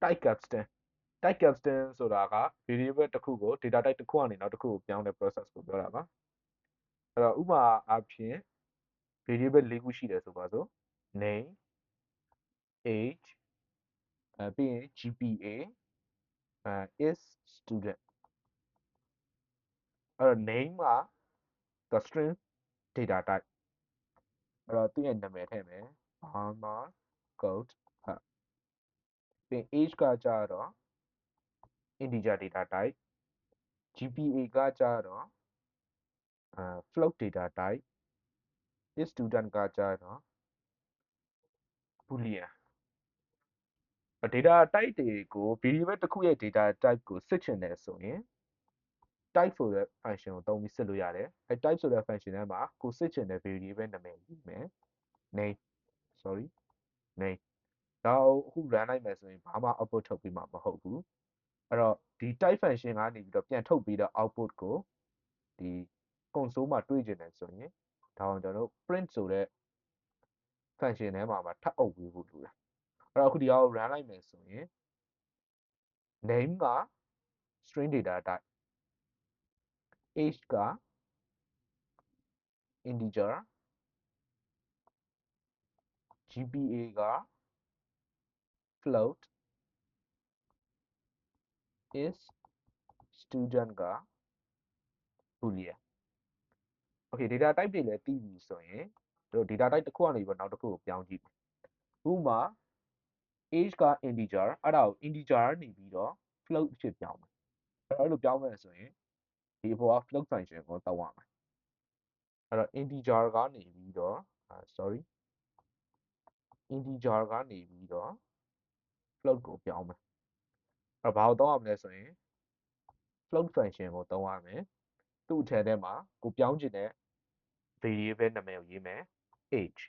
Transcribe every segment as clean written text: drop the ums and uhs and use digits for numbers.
type capstan type capstan ဆိုတာက variable တစ်ခုကို data type တစ်ခုကနေနောက်တစ်ခုကိုပြောင်းတဲ့ process ကိုပြောတာပါအဲ့တော့ဥပမာအားဖြင့် variable ၄ခုရှိတယ်ဆိုပါစို့ name age ပြီးရင် GPA is student အဲ့တော့ name က string data type အဲ့တော့သူ့ရဲ့နာမည်ထည့်မယ် Burma Gold ပြီးရင် age ကကြတော့ integer data type GPA ကကြတော့float data type is student ကကြတော့ boolean data type တွေကို variable တစ်ခုရဲ့ data type ကိုစစ်ချင်တယ်ဆိုရင် type ဆိုတဲ့ function ကိုသုံးပြီးစစ်လို့ရတယ်အဲ type ဆိုတဲ့ function ထဲမှာကိုစစ်ချင်တဲ့ variable နာမည်ရေးမယ် name name နောက်အခု run လိုက်မယ်ဆိုရင်ဘာမှ output ထုတ်ပေးမှာမဟုတ်ဘူးအဲ့တော့ဒီ type function ကနေပြီးတော့ပြန်ထုတ်ပေးတဲ့ output ကိုဒီ console မှာတွေ့ကျင်တယ်ဆိုရင်ဒါအောင်ကျွန်တော်တို့ print ဆိုတဲ့ function ထဲမှာထပ်အုပ်ပေးဖို့လိုတယ်အဲ့တော့အခုဒီအောင် run လိုက်မယ်ဆိုရင် name က string data type age က integer GPA က float is student က boolean okay data type တွေလည်းသိပြီဆိုရင်တို့ data type တစ်ခုကနေပြီးနောက်တစ်ခုကိုပြောင်းကြည့်ဥပမာ age က integer အဲ့ဒါကို integer ကနေပြီးတော့ float ဖြစ်ပြောင်းမယ်အဲ့လိုပြောင်းမယ်ဆိုရင်ဒီအပေါ်က float function ကိုသုံးရမယ်အဲ့တော့ integer ကနေပြီးတော့integer ကနေပြီးတော့ float ကိုပြောင်းမယ်အဲ့တော့ဘာကိုသုံးရမလဲဆိုရင် float function ကိုသုံးရမယ်သူ့အထက်ထဲမှာကိုပြောင်းချင်တဲ့ variable နာမည်ကိုရေးမယ် age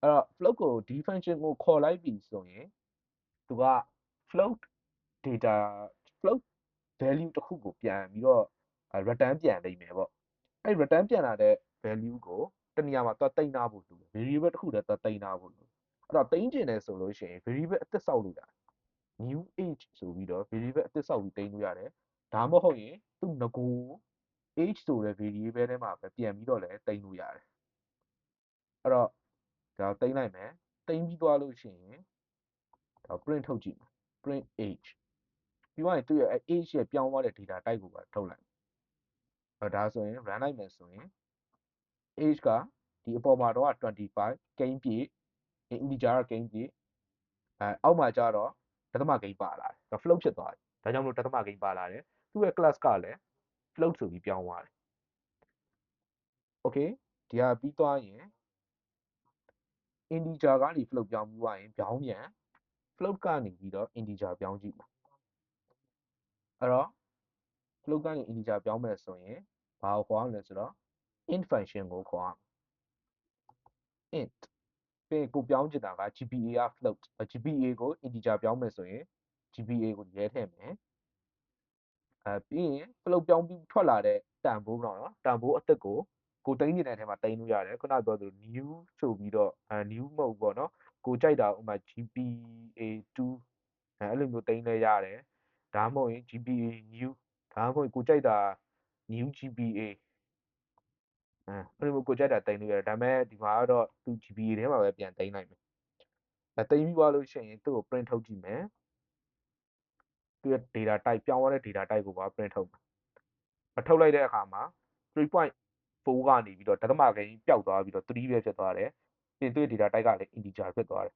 အဲ့တော့ float ကိုဒီ function ကိုခေါ်လိုက်ပြီဆိုရင်သူက float data float value တစ်ခုကိုပြန်ပြီးတော့ return ပြန်လိမ့်မယ်ပေါ့အဲ့ return ပြန်လာတဲ့ value ကိုတနေရာမှာသွားသိမ်းထားဖို့လိုတယ် variable တစ်ခုတည်းသွားသိမ်းထားဖို့လိုတယ်အဲ့တော့သိမ်းကျင်တယ်ဆိုလို့ရှိရင် variable အသစ်ဆောက်လို့ရတယ် new age ဆိုပြီးတော့ variable အသစ်ဆောက်ပြီးသိမ်းလို့ရတယ်ဒါမှမဟုတ်ရင်သူ့ငကို age ဆိုတဲ့ variable ထဲမှာပဲပြန်ပြီးတော့လည်းသိမ်းလို့ရတယ်အဲ့တော့ဒါသိမ်းလိုက်မယ်သိမ်းပြီးသွားလို့ရှိရင်ဒါ print ထုတ်ကြည့်မယ် print age ပြီးသွားရင်သူ့ရဲ့ age ရဲ့ပြောင်းသွားတဲ့ data type ကိုပါထုတ်လိုက်အဲ့ဒါဆိုရင် run လိုက်မယ်ဆိုရင် age ကဒီအပေါ်မှာတော့25ကိန်းပြည့် integer ကကိန်းပြည့်အောက်မှာကျတော့ဒသမကိန်းပါလာတယ် float ဖြစ်သွားတယ်ဒါကြောင့်မလို့ဒသမကိန်းပါလာတယ်သူ့ရဲ့ class ကလည်း float ဆိုပြီးပြောင်းသွားတယ် okay ဒီဟာပြီးသွားရင် integer ကနေ float ပြောင်းပြီးသွားရင်ပြောင်းပြန် float ကနေပြီးတော့ integer ပြောင်းကြည့်မယ်အဲ့တော့ float ကနေ integer ပြောင်းမယ်ဆိုရင်ဘာကိုခေါ်ရမလဲဆိုတော့ int function ကိုခေါ်ရမယ် int ပြီးရင်ကိုပြောင်းချင်တာက GPA က float GPA ကို integer ပြောင်းမယ်ဆိုရင် GPA ကိုရဲထည့်မယ်ပြီးရင် float ပြောင်းပြီးထွက်လာတဲ့တန်ဖိုးပေါ့နော်တန်ဖိုးအသစ်ကိုသိမ်းချင်တဲ့အထဲမှာသိမ်းလို့ရတယ်ခုနပြောသလို new ဆိုပြီးတော့new မဟုတ်ဘူးပေါ့နော်ကိုကြိုက်တာဥပမာ GPA2 အဲ့လိုမျိုးသိမ်းလဲရတယ်ဒါမှမဟုတ်ရင် GPA new ဒါမှမဟုတ်ကိုကြိုက်တာ new GPA အဲ့လိုမျိုးကိုကြိုက်တာသိမ်းလို့ရတယ်ဒါပေမဲ့ဒီမှာကတော့သူ GPA ထဲမှာပဲပြန်သိမ်းလိုက်မယ်သိမ်းပြီးသွားလို့ရှိရင်သူ့ကို print ထုတ်ကြည့်မယ်သူ့ရဲ့ data type ပြောင်းသွားတဲ့ data type ကိုပါ print ထုတ်မယ်ထုတ်လိုက်တဲ့အခါမှာ 3.4 ကနေပြီးတော့ဒသမကိန်းပျောက်သွားပြီးတော့3ပဲဖြစ်သွားတယ်ပြီးရင်သူ့ရဲ့ data type ကလည်း integer ဖြစ်သွားတယ်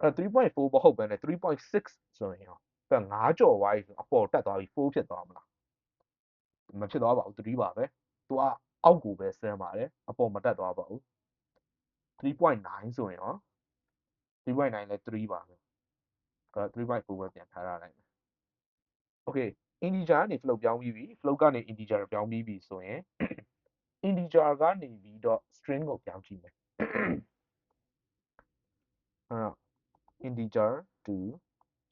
အဲ့3.4မဟုတ်ဘဲနဲ့3.6ဆိုရင်ရောသူက9ကျော်သွားပြီဆိုအပေါ်တက်သွားပြီ4ဖြစ်သွားမလားမဖြစ်သွားပါဘူး3ပါပဲသူကအောက်ကိုပဲဆင်းပါတယ်အပေါ်မတက်သွားပါဘူး3.9ဆိုရင်ရော3.9လည်း3ပါပဲ3.4ပဲပြန်ထားရလိုက်မယ် okay integer ကနေ float ပြောင်းပြီးပြီ float ကနေ integer ပြောင်းပြီးပြီဆိုရင် integer ကနေပြီးတော့ string ကိုပြောင်းကြည့်မယ်integer to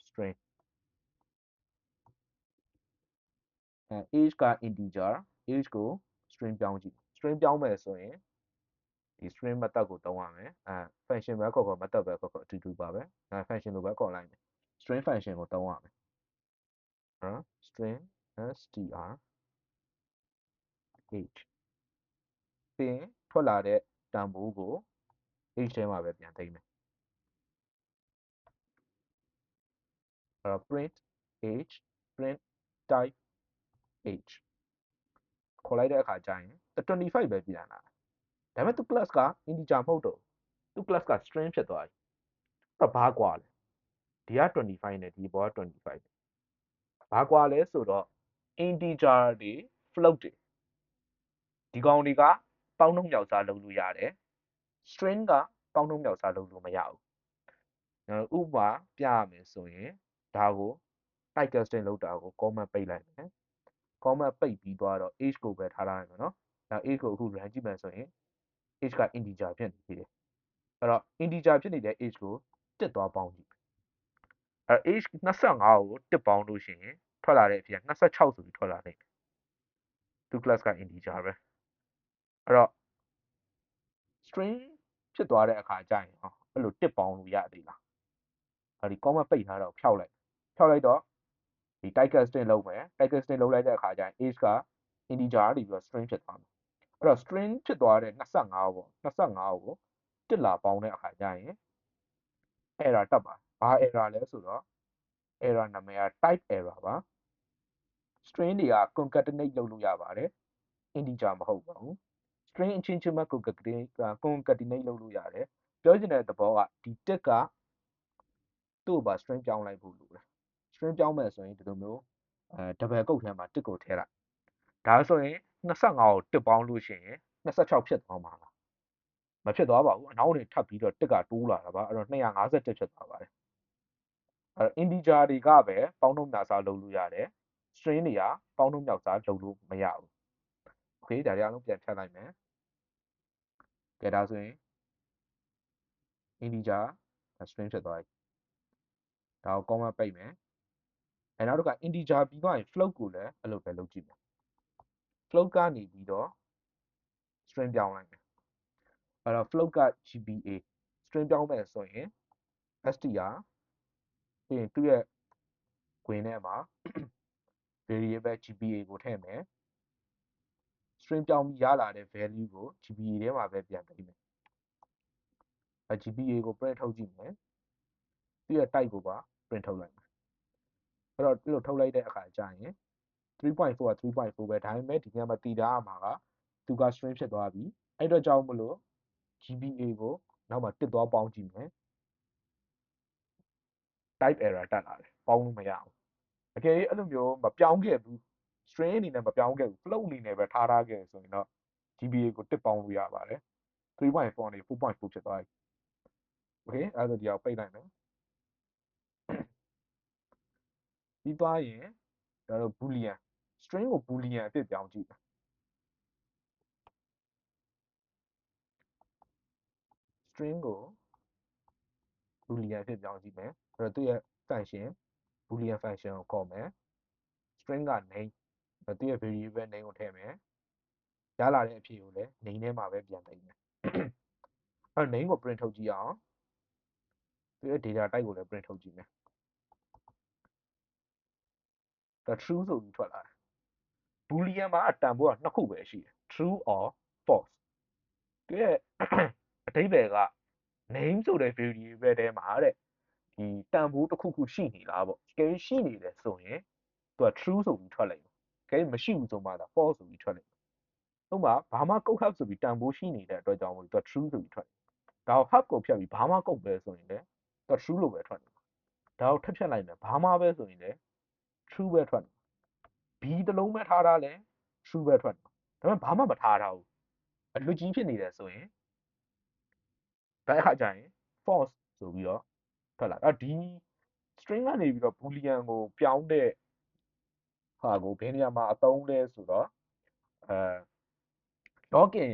string age က integer age ကို string ပြောင်းကြည့် string ပြောင်းမယ်ဆိုရင်ဒီ string method ကိုသုံးရမယ်function ပဲခေါ်ခေါ် method ပဲခေါ်ခေါ်အတူတူပါပဲfunction လိုပဲခေါ်လိုက်မယ် string function ကိုသုံးရမယ်နော် string str h ပြီးရင်ထွက်လာတဲ့တန်ဖိုးကို h ထဲမှာပဲပြန်သိမ်းမယ်print h print type h ခေါ်လိုက်တဲ့အခါကျရင်25ပဲပြန်လာဒါပေမဲ့သူ class က integer မဟုတ်တော့သူ class က string ဖြစ်သွားပြီအဲ့တော့ဘာကွာလဲဒီက25နဲ့ဒီဘောက25ဘာကွာလဲဆိုတော့ integer တွေ float တွေဒီကောင်တွေကပေါင်းနှုန်းမြောက်စားလုပ်လို့ရတယ် string ကပေါင်းနှုန်းမြောက်စားလုပ်လို့မရဘူးဥပမာပြရမယ်ဆိုရင်ဒါကို type casting လုပ်တာကို comment ပိတ်လိုက်မယ် comment ပိတ်ပြီးသွားတော့ h ကိုပဲထားထားရမယ်နော်ဒါ h ကိုအခု run ကြည့်မယ်ဆိုရင် h က integer ဖြစ်နေသေးတယ်အဲ့တော့ integer ဖြစ်နေတဲ့ h ကိုတစ်သွားပေါင်းကြည့်အဲ့ h 25ကိုတစ်ပေါင်းလို့ရှိရင်ထွက်လာတဲ့အဖြစ်က26ဆိုပြီးထွက်လာတယ်သူ class က integer ပဲအဲ့တော့ string ဖြစ်သွားတဲ့အခါကျရင်အဲ့လိုတစ်ပေါင်းလို့ရသေးလားအဲ့ဒီ comment ပိတ်ထားတော့ဖျောက်လိုက်တော့ဒီ type casting လုပ်မယ် type casting လုပ်လိုက်တဲ့အခါကျရင် h က integer နေပြီးတော့ string ဖြစ်သွားမယ်အဲ့တော့ string ဖြစ်သွားတဲ့25ပေါ့25ကိုတစ်လာပေါင်းတဲ့အခါကျရင် error တက်ပါဘာ error လဲဆိုတော့ error နာမည်က type error ပါ string တွေက concatenate လုပ်လို့ရပါတယ် integer မဟုတ်ပါဘူး string အချင်းချင်းပဲ concatenate လုပ်လို့ရတယ်ပြောချင်တဲ့သဘောကဒီတစ်ကသူ့ကိုပါ string ပြောင်းလိုက်ဖို့လိုတယ် string ပြောင်းမယ်ဆိုရင်ဒီလိုမျိုးdouble quote ထဲမှာတစ်ကိုထည့်လိုက်ဒါဆိုရင်25ကိုတစ်ပေါင်းလို့ရှိရင်26ဖြစ်သွားမှာလားမဖြစ်သွားပါဘူးအနောက်နေထပ်ပြီးတော့တစ်ကတိုးလာတာပါအဲ့တော့251ဖြစ်သွားပါတယ်အဲ့ integer တွေကပဲပေါင်းနှုန်းမြောက်စားလုပ်လို့ရတယ် string တွေကပေါင်းနှုန်းမြောက်စားလုပ်လို့မရဘူး okay ဒါတွေအားလုံးပြန်ဖြတ်လိုက်မယ်ကဲဒါဆိုရင် integer string ဖြစ်သွားပြီဒါကို comment ပိတ်မယ်အဲနောက်တစ်ခါ integer ပြီးသွားရင် float ကိုလည်းအဲ့လိုပဲလုပ်ကြည့်မယ် float ကနေပြီးတော့ string ပြောင်းလိုက်မယ်အဲ့တော့ float က gba string ပြောင်းမယ်ဆိုရင် str ပြီးရင်သူ့ရဲ့ခွင်ထဲမှာ variable gba ကိုထည့်မယ် string ပြောင်းပြီးရလာတဲ့ value ကို gba ထဲမှာပဲပြန်သိမ်းမယ်gba ကို print ထုတ်ကြည့်မယ်သူ့ရဲ့ type ကိုပါ print ထုတ်လိုက်မယ်အဲ့တော့ဒီလိုထုတ်လိုက်တဲ့အခါကျရင် 3.4 က 3.4 ပဲဒါပေမဲ့ဒီညမှာတည်ထားရမှာကသူက string ဖြစ်သွားပြီအဲ့တော့ကြောင့်မလို့ gba ကိုနောက်မှာတစ်သွားပေါင်းကြည့်မယ် type error တက်လာတယ်ပေါင်းလို့မရဘူးအကယ်၍အဲ့လိုမျိုးမပြောင်းခဲ့ဘူး string အနေနဲ့မပြောင်းခဲ့ဘူး float အနေနဲ့ပဲထားခဲ့ဆိုရင်တော့ gba ကိုတစ်ပေါင်းလို့ရပါတယ်3.4 နေ4.4ဖြစ်သွားပြီ okay အဲ့ဒါဆိုဒီအောင်ပိတ်လိုက်မယ်ပြီးသွားရင်ဒါတော့ boolean string ကို boolean အဖြစ်ပြောင်းကြည့်မယ် string ကို boolean အဖြစ်ပြောင်းကြည့်မယ်အဲ့တော့သူ့ရဲ့ function boolean function ကိုခေါ်မယ် string က name သူ့ရဲ့ variable name ကိုထည့်မယ်ရလာတဲ့အဖြေကိုလည်း name ထဲမှာပဲပြန်သိမ်းမယ်အဲ့ name ကို print ထုတ်ကြည့်အောင်သူ့ရဲ့ data type ကိုလည်း print ထုတ်ကြည့်မယ်ဒါ true ဆိုပြီးထွက်လာတယ် boolean မှာတန်ဖိုးကနှစ်ခုပဲရှိတယ် true or false သူရဲ့အဓိပ္ပာယ်က name ဆိုတဲ့ variable ထဲမှာတဲ့ဒီတန်ဖိုးတစ်ခုခုရှိနေလားပေါ့ကြိရှိနေတယ်ဆိုရင်သူက true ဆိုပြီးထွက်လိုက်မယ်ကြိမရှိဘူးဆိုမှသာ false ဆိုပြီးထွက်လိုက်မယ်ဥပမာဘာမှကုတ်ဟပ်ဆိုပြီးတန်ဖိုးရှိနေတဲ့အတွက်ကြောင့်မို့သူက true ဆိုပြီးထွက်ဒါကို hub ကိုဖြတ်ပြီးဘာမှကုတ်ပဲဆိုရင်လည်းသူက true လို့ပဲထွက်တယ်ဒါကိုထပ်ဖြတ်လိုက်မယ်ဘာမှပဲဆိုရင်လည်း true ပဲထွက်တယ် b တစ်လုံးပဲထားတာလဲ true ပဲထွက်တယ်ဒါပေမဲ့ဘာမှမထားထားဘူးအလွတ်ကြီးဖြစ်နေတယ်ဆိုရင်ဒါအခါကျရင် false ဆိုပြီးတော့ထွက်လာဒီ string ကနေပြီးတော့ boolean ကိုပြောင်းတဲ့ဟာကိုဘယ်နေရာမှာအသုံးလဲဆိုတော့login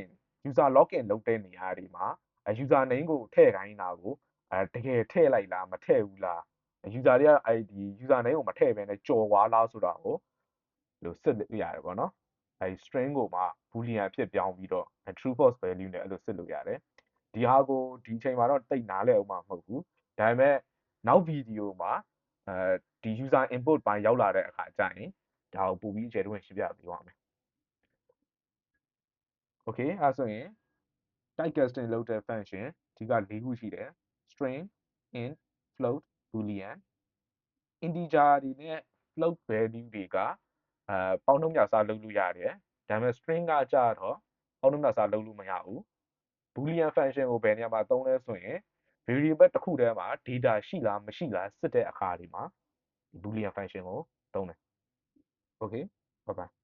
user login လုပ်တဲ့နေရာတွေမှာ user name ကိုထည့်ခိုင်းတာကိုတကယ်ထည့်လိုက်လားမထည့်ဘူးလား user တွေကuser name ကိုမထည့်ဘဲနဲ့ကြော်သွားလားဆိုတာကိုလို့စစ်လို့ရတယ်ပေါ့နော်string ကိုမှ boolean အဖြစ်ပြောင်းပြီးတော့ true false value နဲ့အဲ့လိုစစ်လို့ရတယ်ဒီဟာကိုဒီအချိန်မှာတော့တိတ်နားလည်အောင်မှာမဟုတ်ဘူးဒါပေမဲ့နောက်ဗီဒီယိုမှာ ဒီ user input ပိုင်းရောက်လာတဲ့အခါကျရင်ဒါကိုပို့ပြီးအကျယ်တဝင့်ရှင်းပြပေးပါမယ် okay အဲဆိုရင် type casting လုပ်တဲ့ function ဒီက၄ခုရှိတယ် string int float boolean integer တွေနဲ့ float value တွေကပေါင်းနှုန်းများစားလုပ်လို့ရတယ်ဒါပေမဲ့ string ကကြတော့ပေါင်းနှုန်းများစားလုပ်လို့မရဘူး boolean function ကိုဘယ်နေရာမှာသုံးလဲဆိုရင် variable တစ်ခုထဲမှာ data ရှိလားမရှိလားစစ်တဲ့အခါဒီမှာ boolean function ကိုသုံးတယ် okay bye bye